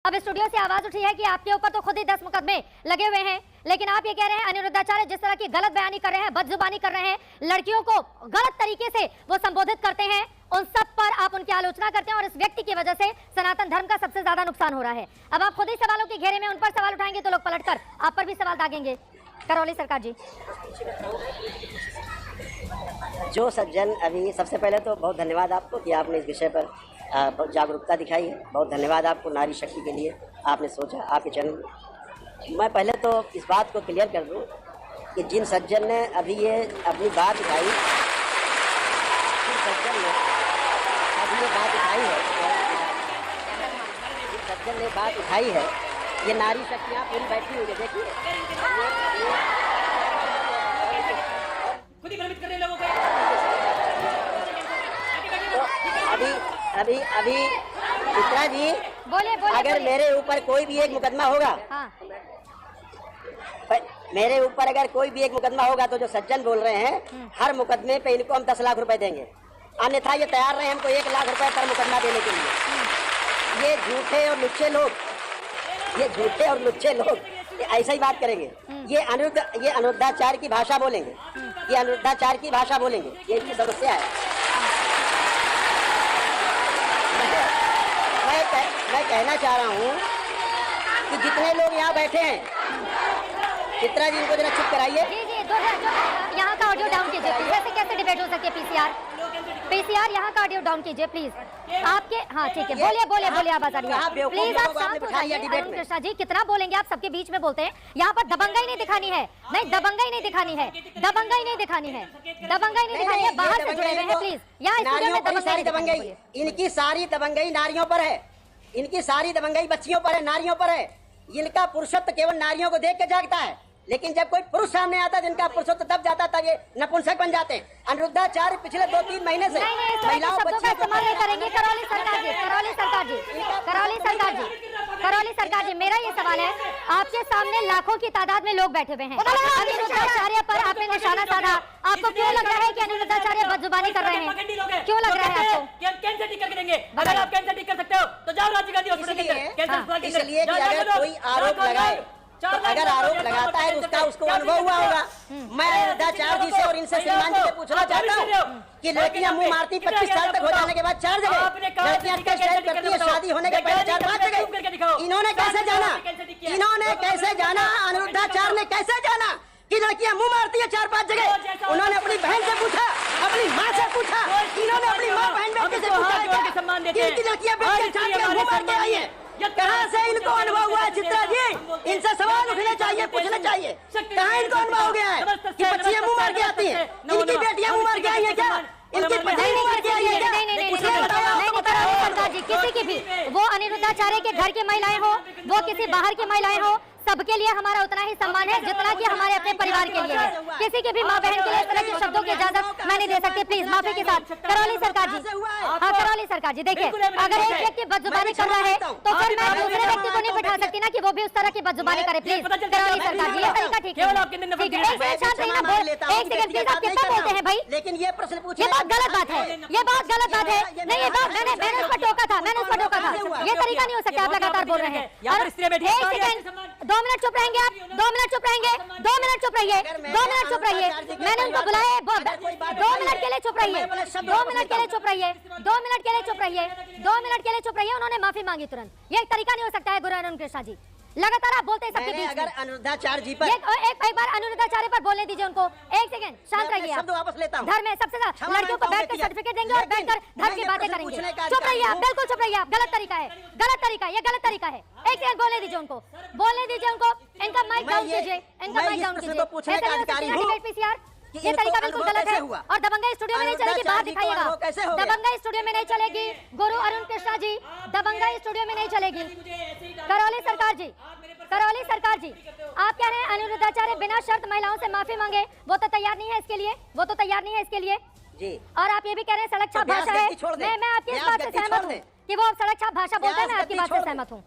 अब स्टूडियो से आवाज उठी है कि आपके ऊपर तो खुद ही 10 मुकदमे लगे हुए हैं, लेकिन आप ये कह रहे हैं अनिरुद्धाचार्य जिस तरह की गलत बयानी कर रहे हैं, बदजुबानी कर रहे हैं, लड़कियों को गलत तरीके से वो संबोधित करते हैं, उन सब पर आप उनकी आलोचना करते हैं और इस व्यक्ति की वजह से सनातन धर्म का सबसे ज्यादा नुकसान हो रहा है। अब आप खुद ही सवालों के घेरे में उन पर सवाल उठाएंगे तो लोग पलटकर आप पर भी सवाल दागेंगे। करौली सरकार जी। जो सज्जन अभी सबसे पहले तो बहुत धन्यवाद आपको कि आपने इस विषय पर जागरूकता दिखाई है। बहुत धन्यवाद आपको नारी शक्ति के लिए, आपने सोचा आपके चैनल। मैं पहले तो इस बात को क्लियर कर दूं कि जिन सज्जन ने अभी ये अपनी बात उठाई, जिन सज्जन ने अभी ये बात उठाई है, जिन सज्जन ने बात उठाई है, ये नारी शक्तियाँ पूरी बैठी हुई है। देखिए खुद ही भ्रमित कर रहे लोगों को। अभी चित्रा जी, बोले अगर मेरे ऊपर कोई भी एक मुकदमा होगा, हाँ। मेरे ऊपर अगर कोई भी एक मुकदमा होगा तो जो सज्जन बोल रहे हैं हर मुकदमे पे इनको हम 10 लाख रुपए देंगे, अन्यथा ये तैयार रहे हमको 1 लाख रुपए पर मुकदमा देने के लिए। ये झूठे और लुच्चे लोग ऐसा ही बात करेंगे। ये अनिरुद्धाचार्य की भाषा बोलेंगे, ये अनिरुद्धाचार्य की भाषा बोलेंगे, ये इनकी समस्या है। मैं कहना चाह रहा हूँ कि जितने लोग यहाँ बैठे हैं, चित्रा जी इनको जरा चुप कराइए। जी यहाँ का ऑडियो डाउन कीजिए प्लीज। ऐसे कैसे डिबेट हो सकती है? पीसीआर यहाँ का ऑडियो डाउन कीजिए प्लीज। आपके हाँ ठीक है, बोलिए आवाज आ रही है प्लीज। आप शांत हो जाइए। अरुण कृष्णा जी कितना बोलेंगे आप? सबके बीच में बोलते हैं। यहाँ पर दबंगाई नहीं दिखानी है, नहीं दबंगाई नहीं दिखानी है, दबंगाई नहीं दिखानी है। बाहर से जुड़े हुए हैं प्लीज। यहाँ दबंगाई, इनकी सारी दबंगाई नारियों पर है, इनकी सारी दबंगाई बच्चियों पर है, नारियों पर है। इनका पुरुषत्व केवल नारियों को देख के जागता है, लेकिन जब कोई पुरुष सामने आता है जिनका पुरुषत्व दब जाता तब ये नपुंसक बन जाते हैं। अनिरुद्धाचार्य पिछले 2-3 महीने से महिलाओं का इस्तेमाल नहीं करेंगे। करौली सरकार जी मेरा ये सवाल है, आपके सामने लाखों की तादाद में लोग बैठे हुए हैं, अनिरुद्धाचार्य पर आपने निशाना साधा। आपको क्यों लग रहा है कि अनिरुद्धाचार्य बदजुबानी कर रहे हैं? क्यों लग रहा है आपको? कैंसर ठीक करके देंगे। अगर आप कैंसर ठीक कर सकते हो तो जाओ राजीव गांधी हॉस्पिटल के अंदर। इसलिए कि अगर कोई आरोप लगाए तो अगर आरोप लगाता है उसको अनुभव हुआ होगा। मैं अनिरुद्धाचार्य जी से और इनसे श्रीमान जी से पूछना चाहता हूँ कि लड़कियां मुंह मारती 25 साल तक हो जाने के बाद 4 जगह, लड़कियां टेस्ट करती है शादी होने के पहले 4-5 जगह। इन्होंने कैसे जाना अनिरुद्धाचार्य ने कैसे जाना कि लड़कियां मुंह मारती है 4-5 जगह? उन्होंने अपनी बहन से पूछा, अपनी माँ से पूछा, इन्होंने अपनी माँ बहन बेटी से पूछा कि लड़कियां मुंह मार के आई है। कहाँ से इनको अनुभव हुआ है? चित्रा जी इनसे सवाल उठने चाहिए, पूछने चाहिए, कहाँ इनको अनुभव हो गया है कि बच्चियां मुंह मार के आती हैं? इनकी बेटियां मुंह मार के आई है क्या? इनकी पत्नी मुंह मार के आई है क्या? नहीं, किसी की भी, वो अनिरुद्धाचार्य के घर की महिलाएं हो, वो किसी बाहर की महिलाएं हो, सबके लिए हमारा उतना ही सम्मान है जितना कि हमारे अपने परिवार के लिए है। किसी की भी माँ बहन के लिए इस तरह के शब्दों की इजाजत मैं नहीं दे सकती। प्लीज माफी के साथ। करौली सरकार जी, हाँ करौली सरकार जी, देखिए अगर एक व्यक्ति बदजुबानी कर रहा है तो फिर मैं दूसरे व्यक्ति को नहीं बिठा सकती ना कि वो भी उस तरह की बदजुबानी करे। प्लीज करौली सरकार जी, ये तरीका ठीक है? एक सेकंड प्लीज, आप कितना बोलते हैं भाई? लेकिन ये प्रश्न पूछे, ये बात गलत बात है, ये बात गलत बात है। नहीं ये बात मैंने उस पर टोका था, ये तरीका नहीं हो सकता। आप लगातार बोल रहे हैं। 2 मिनट चुप रहेंगे आप, 2 मिनट चुप रहेंगे, 2 मिनट चुप रहिए, 2 मिनट चुप रहिए। मैंने उनको बुलाया, 2 मिनट के लिए चुप रहिए, 2 मिनट के लिए चुप रहिए, 2 मिनट के लिए चुप रहिए, 2 मिनट के लिए चुप रहिए। उन्होंने माफी मांगी तुरंत। ये एक तरीका नहीं हो सकता है गुरु अरुण कृष्णा जी। लगातार आप बोलते हैं सबके बीच में। अगर अनिरुद्धाचार्य जी पर एक बार अनिरुद्धाचार्य पर बोलने दीजिए उनको। एक सेकंड शांत रहिए आप। वापस लेता हूं। धर्म में सबसे ज्यादा लड़कियों को बैठकर सर्टिफिकेट देंगे और बैठकर धर्म की बातें करेंगे। चुप रहिए आप, बिल्कुल चुप रहिए आप। गलत तरीका है, ये गलत तरीका है। एक सेकंड बोलने दीजिए उनको, इनका माइक डाउन कीजिए, पीसीआर ये तरीका बिल्कुल गलत है। और दबंगाई स्टूडियो में नहीं चलेगी, बाहर दिखाइएगा। दबंगाई स्टूडियो में नहीं चलेगी गुरु अरुण कृष्णा जी, दबंगाई स्टूडियो में नहीं चलेगी। करौली सरकार जी, आप कह रहे हैं अनिरुद्धाचार्य बिना शर्त महिलाओं से माफी मांगे, वो तो तैयार नहीं है इसके लिए, जी। और आप ये भी कह रहे हैं सड़क छाप भाषा है। मैं आपकी इस बात से सहमत हूँ कि वो सड़क छाप भाषा बोलते हैं, मैं आपकी बात से सहमत हूँ।